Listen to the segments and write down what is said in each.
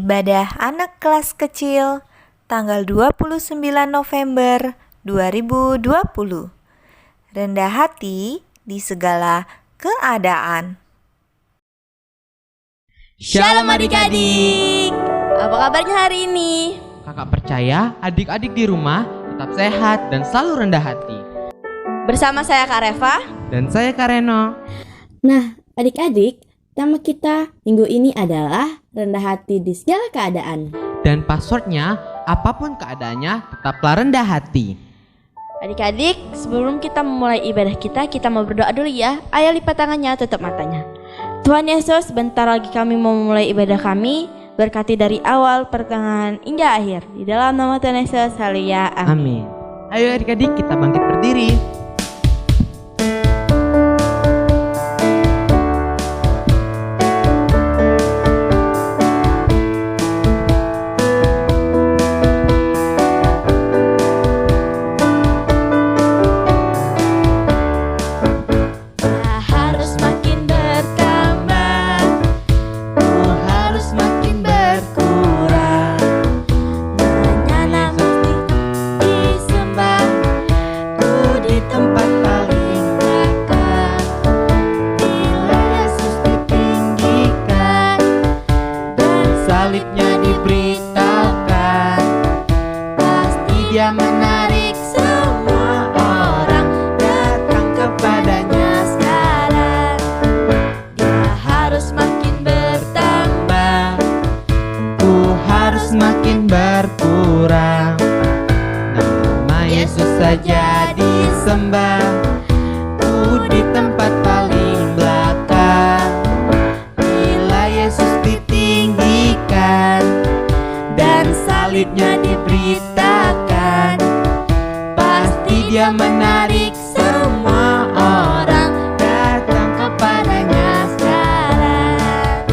Ibadah anak kelas kecil tanggal 29 November 2020. Rendah hati di segala keadaan. Shalom adik-adik. Apa kabarnya hari ini? Kakak percaya adik-adik di rumah tetap sehat dan selalu rendah hati. Bersama saya Kak Reva. Dan saya Kak Reno. Nah, adik-adik, tema kita minggu ini adalah rendah hati di segala keadaan. Dan passwordnya, apapun keadaannya, tetaplah rendah hati. Adik-adik, sebelum kita memulai ibadah kita mau berdoa dulu ya. Ayo lipat tangannya, tutup matanya. Tuhan Yesus, bentar lagi kami mau memulai ibadah kami. Berkati dari awal, pertengahan, hingga akhir. Di dalam nama Tuhan Yesus, haleluya, amin. Ayo adik-adik, kita bangkit berdiri. Salibnya diberitakan, pasti dia menarik semua orang datang kepadanya sekarang. Dia harus makin bertambah, ku harus makin berkurang. Nama Yesus saja disembah, ku di tempat paling belakang. Bila Yesus ditinggikan dan salibnya diberitakan, pasti dia menarik semua orang datang kepadanya sekarang.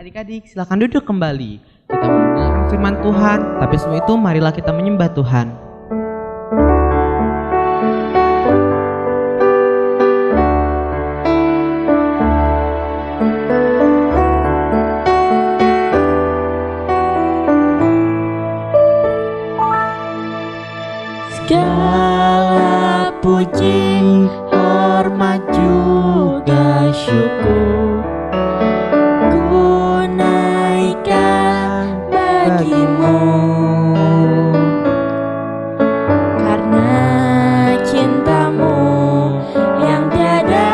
Adik-adik, silakan duduk kembali. Kita mendengarkan firman Tuhan, tapi sebelum itu marilah kita menyembah Tuhan. Segala puji, hormat juga syukur ku naikkan bagimu, karena cintamu yang tiada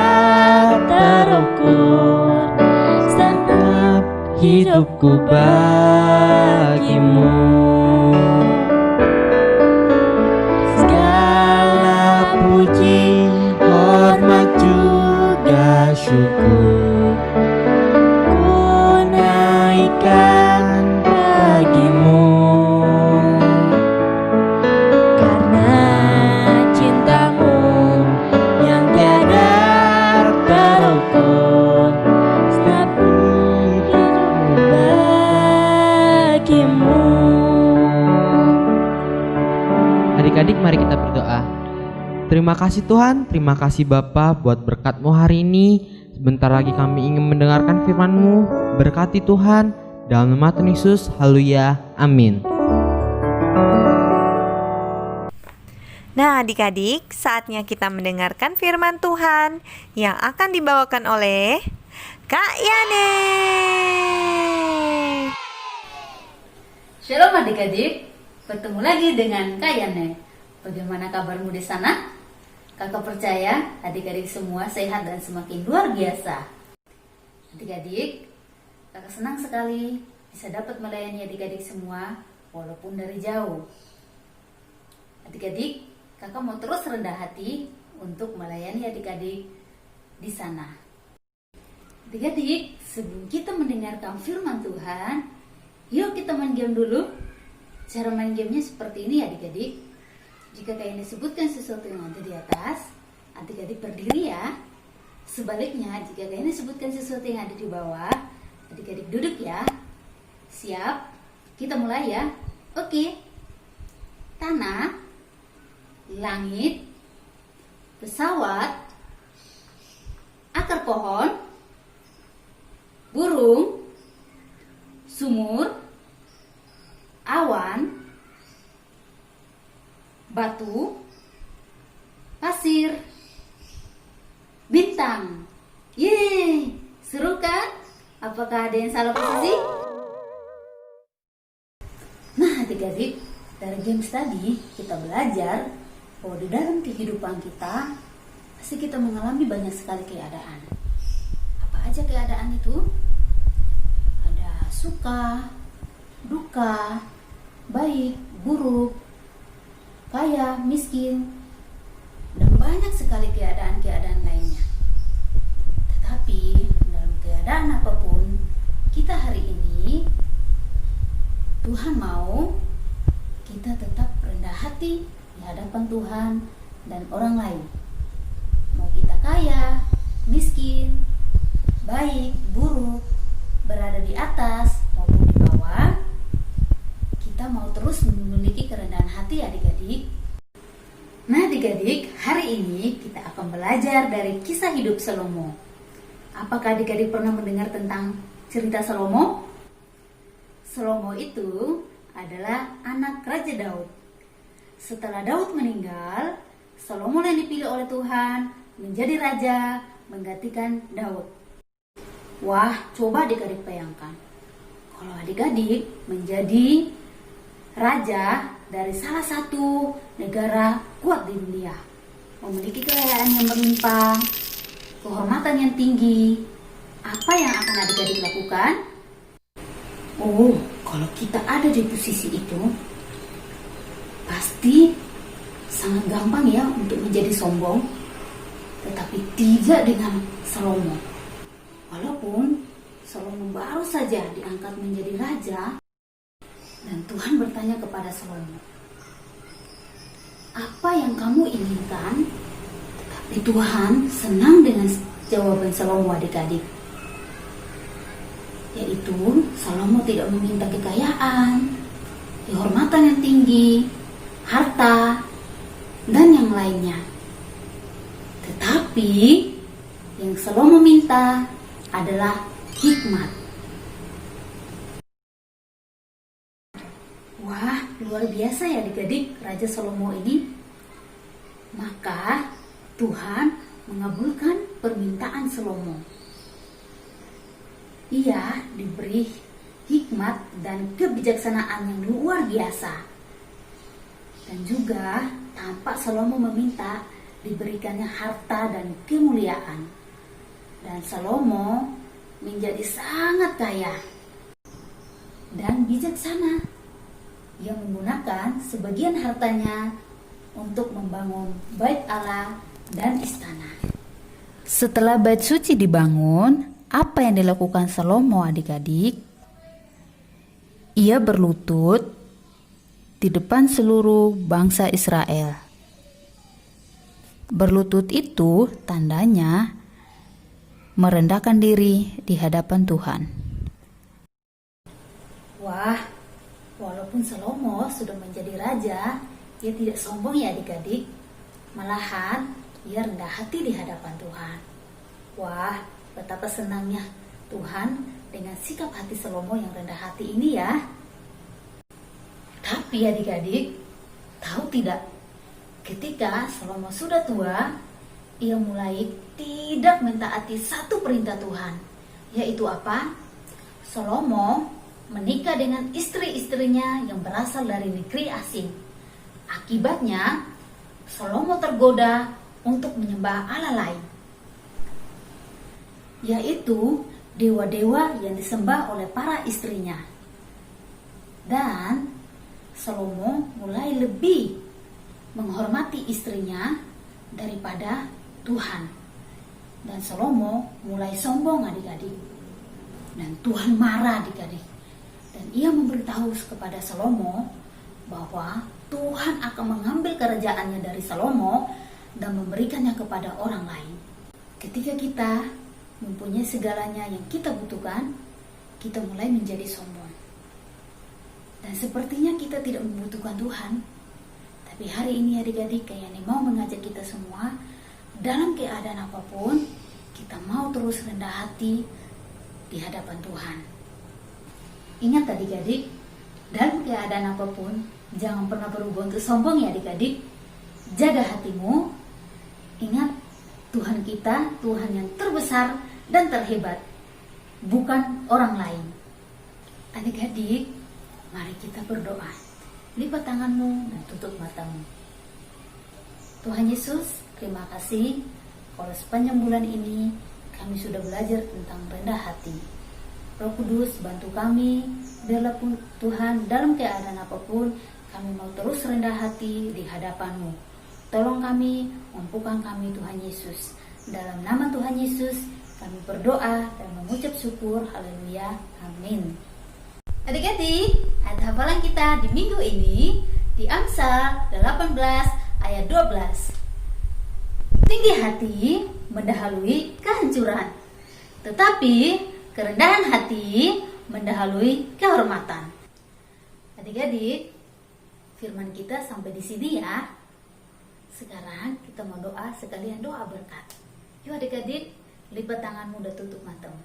terukur, setiap hidupku bagimu. Puji, hormat juga syukur ku naikkan bagimu, karena cintamu yang tiada terukur, setiap hidupku bagimu. Adik-adik, mari kita berdoa. Terima kasih Tuhan, terima kasih Bapa buat berkat-Mu hari ini. Sebentar lagi kami ingin mendengarkan firman-Mu. Berkati Tuhan, dalam nama Tuhan Yesus, haleluya, amin. Nah adik-adik, saatnya kita mendengarkan firman Tuhan yang akan dibawakan oleh Kak Yane. Shalom adik-adik, bertemu lagi dengan Kak Yane. Bagaimana kabarmu di sana? Kakak percaya adik-adik semua sehat dan semakin luar biasa. Adik-adik, kakak senang sekali bisa dapat melayani adik-adik semua walaupun dari jauh. Adik-adik, kakak mau terus rendah hati untuk melayani adik-adik di sana. Adik-adik, sebelum kita mendengarkan firman Tuhan, yuk kita main game dulu. Cara main gamenya seperti ini adik-adik. Jika kalian disebutkan sesuatu yang ada di atas, adik-adik berdiri ya. Sebaliknya, jika kalian disebutkan sesuatu yang ada di bawah, adik-adik duduk ya. Siap? Kita mulai ya. Oke. Tanah, langit, pesawat, akar pohon, burung, sumur, awan, batu, pasir, bintang. Yeay, seru kan? Apakah ada yang salah posisi? Nah, adik-adik, dari games tadi kita belajar bahwa di dalam kehidupan kita pasti kita mengalami banyak sekali keadaan. Apa aja keadaan itu? Ada suka, duka, baik, buruk, kaya, miskin, dan banyak sekali keadaan-keadaan lainnya. Tetapi dalam keadaan apapun kita hari ini, Tuhan mau kita tetap rendah hati di hadapan Tuhan dan orang lain. Mau kita kaya, miskin, baik, buruk, berada di atas maupun di bawah, kita mau terus memiliki kerendahan hati adik-adik. Nah adik-adik, hari ini kita akan belajar dari kisah hidup Salomo. Apakah adik-adik pernah mendengar tentang cerita Salomo? Salomo itu adalah anak Raja Daud. Setelah Daud meninggal, Salomo yang dipilih oleh Tuhan menjadi raja menggantikan Daud. Wah, coba adik-adik bayangkan. Kalau adik-adik menjadi raja dari salah satu negara kuat di dunia, memiliki kekayaan yang berlimpah, kehormatan yang tinggi, apa yang akan adik-adik lakukan? Oh, kalau kita ada di posisi itu, pasti sangat gampang ya untuk menjadi sombong, tetapi tidak dengan Salomo. Walaupun Salomo baru saja diangkat menjadi raja, dan Tuhan bertanya kepada Salomo, apa yang kamu inginkan? Tetapi Tuhan senang dengan jawaban Salomo adik-adik. Yaitu Salomo tidak meminta kekayaan, kehormatan yang tinggi, harta, dan yang lainnya. Tetapi yang Salomo minta adalah hikmat. Wah, luar biasa ya adik-adik Raja Salomo ini. Maka Tuhan mengabulkan permintaan Salomo. Ia diberi hikmat dan kebijaksanaan yang luar biasa. Dan juga tampak Salomo meminta diberikannya harta dan kemuliaan. Dan Salomo menjadi sangat kaya dan bijaksana. Ia menggunakan sebagian hartanya untuk membangun bait Allah dan istana. Setelah bait suci dibangun, apa yang dilakukan Salomo adik-adik? Ia berlutut di depan seluruh bangsa Israel. Berlutut itu tandanya merendahkan diri di hadapan Tuhan. Wah, walaupun Salomo sudah menjadi raja, ia tidak sombong ya adik-adik. Malahan ia rendah hati di hadapan Tuhan. Wah, betapa senangnya Tuhan dengan sikap hati Salomo yang rendah hati ini ya. Tapi adik-adik, tahu tidak? Ketika Salomo sudah tua, ia mulai tidak mentaati satu perintah Tuhan. Yaitu apa? Salomo menikah dengan istri-istrinya yang berasal dari negeri asing. Akibatnya, Salomo tergoda untuk menyembah Allah lain, yaitu dewa-dewa yang disembah oleh para istrinya. Dan Salomo mulai lebih menghormati istrinya daripada Tuhan. Dan Salomo mulai sombong adik-adik. Dan Tuhan marah adik-adik. Dan ia memberitahu kepada Salomo bahwa Tuhan akan mengambil kerajaannya dari Salomo dan memberikannya kepada orang lain. Ketika kita mempunyai segalanya yang kita butuhkan, kita mulai menjadi sombong. Dan sepertinya kita tidak membutuhkan Tuhan. Tapi hari ini adik-adik kayaknya mau mengajak kita semua, dalam keadaan apapun, kita mau terus rendah hati di hadapan Tuhan. Ingat adik-adik, dalam keadaan apapun, jangan pernah berubah untuk sombong ya adik-adik. Jaga hatimu. Ingat, Tuhan kita, Tuhan yang terbesar dan terhebat, bukan orang lain. Adik-adik, mari kita berdoa. Lipat tanganmu dan tutup matamu. Tuhan Yesus, terima kasih kalau sepanjang bulan ini kami sudah belajar tentang rendah hati. Roh Kudus, bantu kami, biarlah pun Tuhan dalam keadaan apapun kami mau terus rendah hati di hadapan-Mu. Tolong kami, mampukan kami Tuhan Yesus. Dalam nama Tuhan Yesus kami berdoa dan mengucap syukur. Haleluya. Amin. Adik-adik, ayat hafalan kita di minggu ini di Amsal 18 ayat 12. Tinggi hati mendahului kehancuran, tetapi kerendahan hati mendahului kehormatan. Adik-adik, firman kita sampai di sini ya. Sekarang kita mau doa sekalian doa berkat. Yuk adik-adik, lipat tanganmu dan tutup matamu.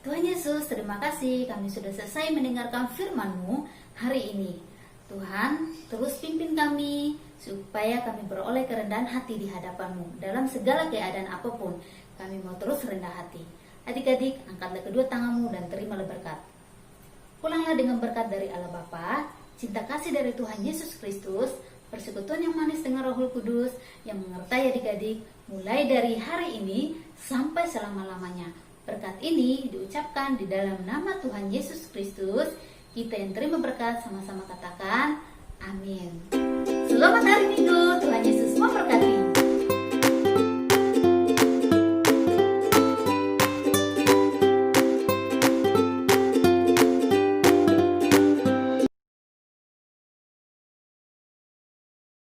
Tuhan Yesus, terima kasih kami sudah selesai mendengarkan firman-Mu hari ini. Tuhan, terus pimpin kami supaya kami beroleh kerendahan hati di hadapan-Mu. Dalam segala keadaan apapun, kami mau terus rendah hati. Adik-adik, angkatlah kedua tanganmu dan terimalah berkat. Pulanglah dengan berkat dari Allah Bapa, cinta kasih dari Tuhan Yesus Kristus, persekutuan yang manis dengan Roh Kudus yang menyertai adik-adik mulai dari hari ini sampai selama-lamanya. Berkat ini diucapkan di dalam nama Tuhan Yesus Kristus. Kita yang terima berkat sama-sama katakan amin.